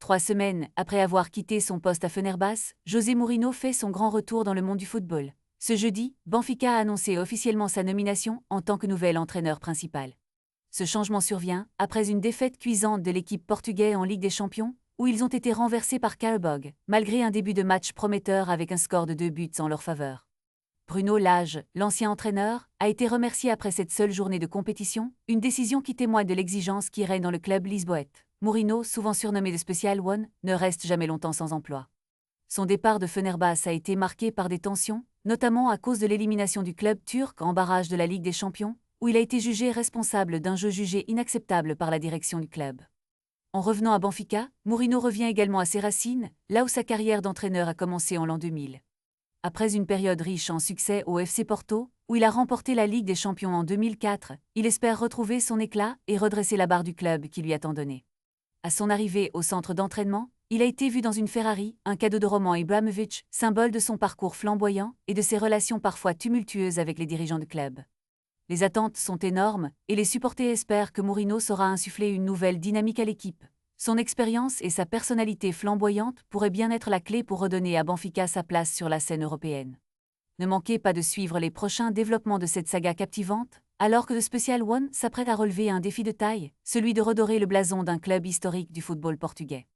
3 semaines après avoir quitté son poste à Fenerbahçe, José Mourinho fait son grand retour dans le monde du football. Ce jeudi, Benfica a annoncé officiellement sa nomination en tant que nouvel entraîneur principal. Ce changement survient après une défaite cuisante de l'équipe portugaise en Ligue des Champions, où ils ont été renversés par Karabag, malgré un début de match prometteur avec un score de 2 buts en leur faveur. Bruno Lage, l'ancien entraîneur, a été remercié après cette seule journée de compétition, une décision qui témoigne de l'exigence qui règne dans le club lisboète. Mourinho, souvent surnommé de Special One, ne reste jamais longtemps sans emploi. Son départ de Fenerbahçe a été marqué par des tensions, notamment à cause de l'élimination du club turc en barrage de la Ligue des Champions, où il a été jugé responsable d'un jeu jugé inacceptable par la direction du club. En revenant à Benfica, Mourinho revient également à ses racines, là où sa carrière d'entraîneur a commencé en l'an 2000. Après une période riche en succès au FC Porto, où il a remporté la Ligue des Champions en 2004, il espère retrouver son éclat et redresser la barre du club qui lui a tant donné. À son arrivée au centre d'entraînement, il a été vu dans une Ferrari, un cadeau de Roman Abramovich, symbole de son parcours flamboyant et de ses relations parfois tumultueuses avec les dirigeants du club. Les attentes sont énormes et les supporters espèrent que Mourinho saura insuffler une nouvelle dynamique à l'équipe. Son expérience et sa personnalité flamboyante pourraient bien être la clé pour redonner à Benfica sa place sur la scène européenne. Ne manquez pas de suivre les prochains développements de cette saga captivante, alors que The Special One s'apprête à relever un défi de taille, celui de redorer le blason d'un club historique du football portugais.